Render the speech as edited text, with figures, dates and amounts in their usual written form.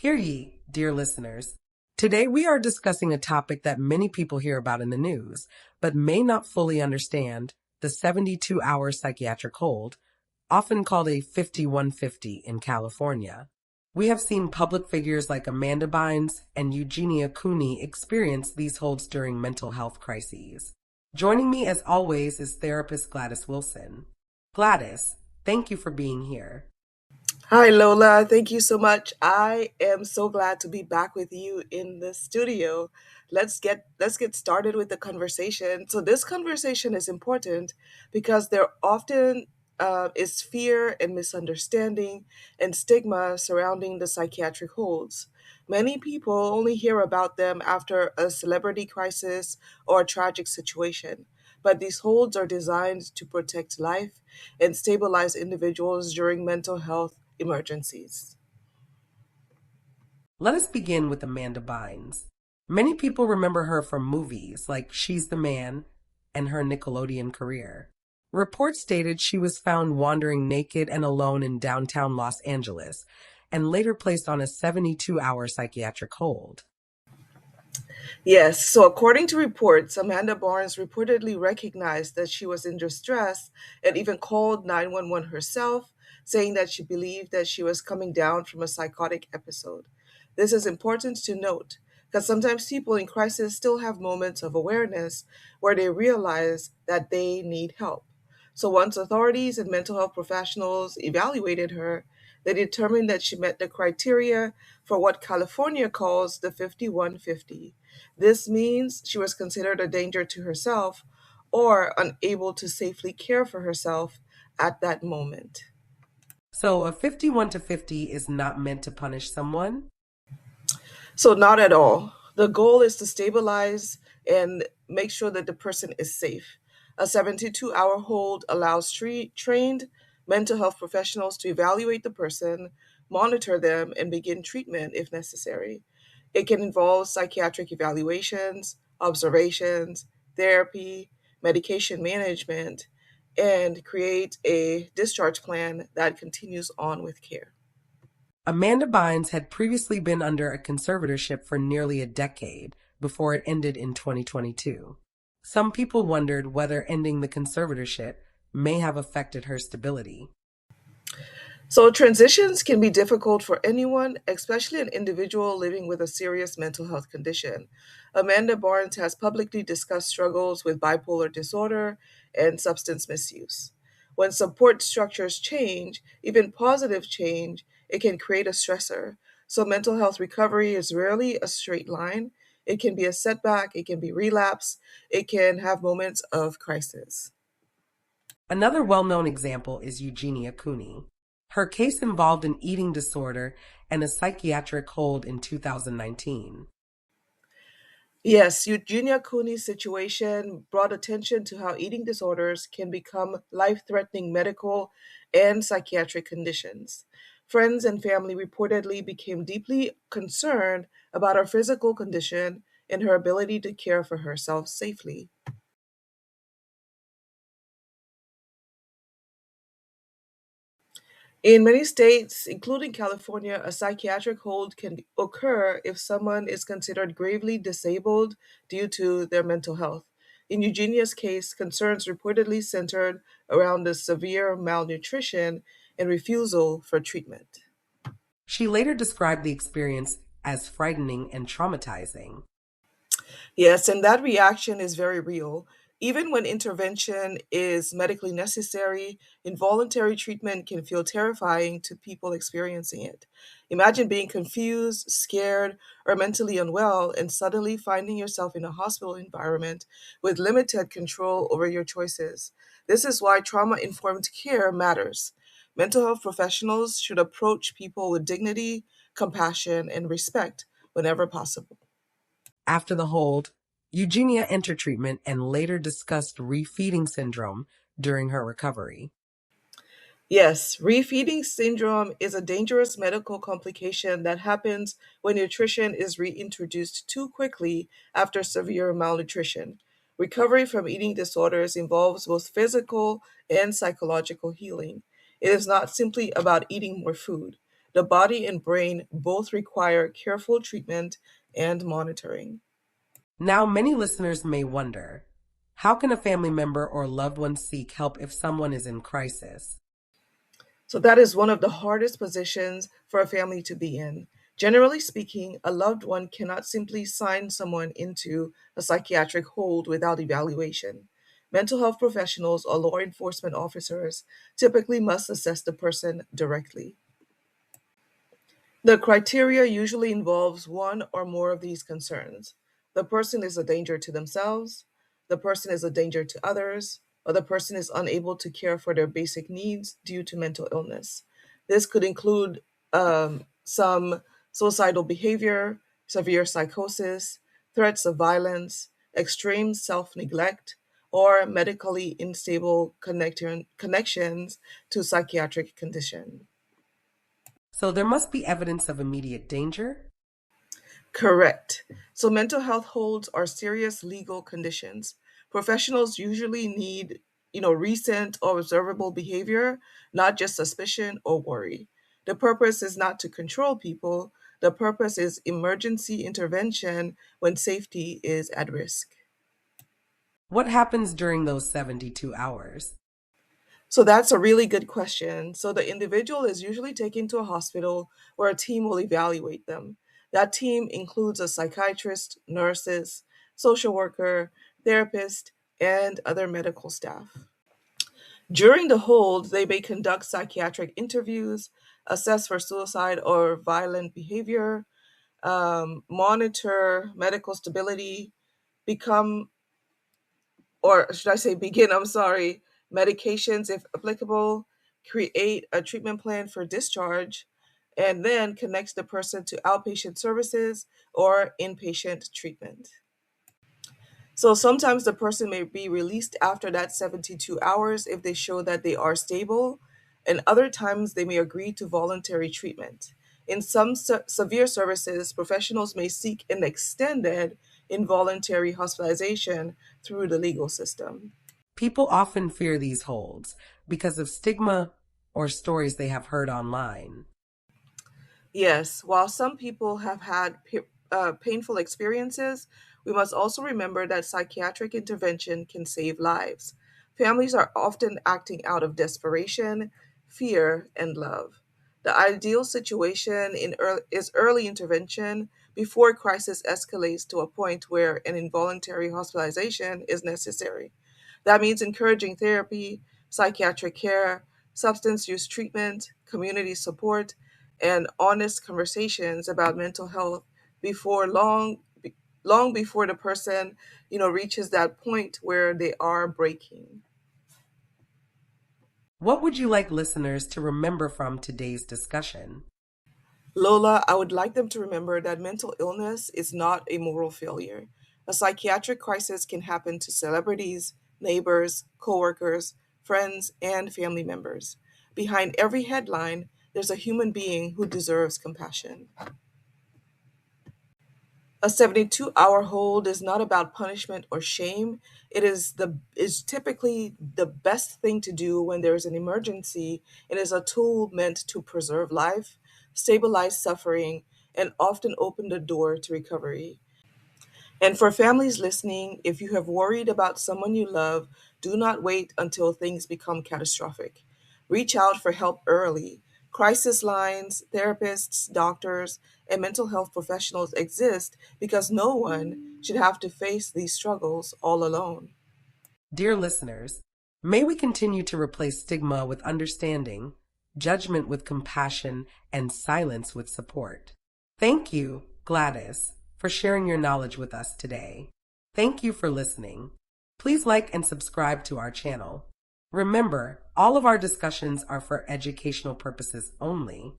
Hear ye, dear listeners. Today we are discussing a topic that many people hear about in the news, but may not fully understand: the 72-hour psychiatric hold, often called a 5150 in California. We have seen public figures like Amanda Bynes and Eugenia Cooney experience these holds during mental health crises. Joining me as always is therapist Gladys Wilson. Gladys, thank you for being here. Hi, Lola. Thank you so much. I am so glad to be back with you in the studio. Let's get started with the conversation. So this conversation is important because there often is fear and misunderstanding and stigma surrounding the psychiatric holds. Many people only hear about them after a celebrity crisis or a tragic situation. But these holds are designed to protect life and stabilize individuals during mental health emergencies. Let us begin with Amanda Bynes. Many people remember her from movies like She's the Man and her Nickelodeon career. Reports stated she was found wandering naked and alone in downtown Los Angeles and later placed on a 72-hour psychiatric hold. Yes, so according to reports, Amanda Barnes reportedly recognized that she was in distress and even called 911 herself, saying that she believed that she was coming down from a psychotic episode. This is important to note because sometimes people in crisis still have moments of awareness where they realize that they need help. So once authorities and mental health professionals evaluated her, they determined that she met the criteria for what California calls the 5150. This means she was considered a danger to herself or unable to safely care for herself at that moment. So a 51 to 50 is not meant to punish someone? So, not at all. The goal is to stabilize and make sure that the person is safe. A 72-hour hold allows trained mental health professionals to evaluate the person, monitor them, and begin treatment if necessary. It can involve psychiatric evaluations, observations, therapy, medication management, and create a discharge plan that continues on with care. Amanda Bynes had previously been under a conservatorship for nearly a decade before it ended in 2022. Some people wondered whether ending the conservatorship may have affected her stability. So, transitions can be difficult for anyone, especially an individual living with a serious mental health condition. Amanda Barnes has publicly discussed struggles with bipolar disorder and substance misuse. When support structures change, even positive change, it can create a stressor. So, mental health recovery is rarely a straight line. It can be a setback, it can be relapse, it can have moments of crisis. Another well-known example is Eugenia Cooney. Her case involved an eating disorder and a psychiatric hold in 2019. Yes, Eugenia Cooney's situation brought attention to how eating disorders can become life threatening medical and psychiatric conditions. Friends and family reportedly became deeply concerned about her physical condition and her ability to care for herself safely. In many states, including California, a psychiatric hold can occur if someone is considered gravely disabled due to their mental health. In Eugenia's case, concerns reportedly centered around the severe malnutrition and refusal for treatment. She later described the experience as frightening and traumatizing. Yes, and that reaction is very real. Even when intervention is medically necessary, involuntary treatment can feel terrifying to people experiencing it. Imagine being confused, scared, or mentally unwell and suddenly finding yourself in a hospital environment with limited control over your choices. This is why trauma informed care matters. Mental health professionals should approach people with dignity, compassion, and respect whenever possible. After the hold, Eugenia entered treatment and later discussed refeeding syndrome during her recovery. Yes, refeeding syndrome is a dangerous medical complication that happens when nutrition is reintroduced too quickly after severe malnutrition. Recovery from eating disorders involves both physical and psychological healing. It is not simply about eating more food, The body and brain both require careful treatment and monitoring. Now, many listeners may wonder, how can a family member or loved one seek help if someone is in crisis? So, that is one of the hardest positions for a family to be in. Generally speaking, a loved one cannot simply sign someone into a psychiatric hold without evaluation. Mental health professionals or law enforcement officers typically must assess the person directly. The criteria usually involves one or more of these concerns. The person is a danger to themselves, the person is a danger to others, or the person is unable to care for their basic needs due to mental illness. This could include some suicidal behavior, severe psychosis, threats of violence, extreme self neglect, or medically unstable connections to psychiatric condition. So there must be evidence of immediate danger? Correct. So mental health holds are serious legal conditions. Professionals usually need, recent or observable behavior, not just suspicion or worry. The purpose is not to control people. The purpose is emergency intervention when safety is at risk. What happens during those 72 hours? So that's a really good question. So the individual is usually taken to a hospital where a team will evaluate them. That team includes a psychiatrist, nurses, social worker, therapist, and other medical staff. During the hold, they may conduct psychiatric interviews, assess for suicide or violent behavior, monitor medical stability, become or should I say begin, I'm sorry, medications if applicable, create a treatment plan for discharge, and then connects the person to outpatient services or inpatient treatment. So sometimes the person may be released after that 72 hours if they show that they are stable, and other times they may agree to voluntary treatment. In some severe services, professionals may seek an extended involuntary hospitalization through the legal system. People often fear these holds because of stigma or stories they have heard online. Yes, while some people have had painful experiences, we must also remember that psychiatric intervention can save lives. Families are often acting out of desperation, fear, and love. The ideal situation is early intervention before crisis escalates to a point where an involuntary hospitalization is necessary. That means encouraging therapy, psychiatric care, substance use treatment, community support, and honest conversations about mental health before long before the person, reaches that point where they are breaking. What would you like listeners to remember from today's discussion? Lola, I would like them to remember that mental illness is not a moral failure. A psychiatric crisis can happen to celebrities, neighbors, coworkers, friends, and family members. Behind every headline, there's a human being who deserves compassion. A 72-hour hold is not about punishment or shame. It is typically the best thing to do when there is an emergency. It is a tool meant to preserve life, stabilize suffering, and often open the door to recovery. And for families listening, if you have worried about someone you love, do not wait until things become catastrophic. Reach out for help early. Crisis lines, therapists, doctors, and mental health professionals exist because no one should have to face these struggles all alone. Dear listeners, may we continue to replace stigma with understanding, judgment with compassion, and silence with support. Thank you, Gladys, for sharing your knowledge with us today. Thank you for listening. Please like and subscribe to our channel. Remember, all of our discussions are for educational purposes only.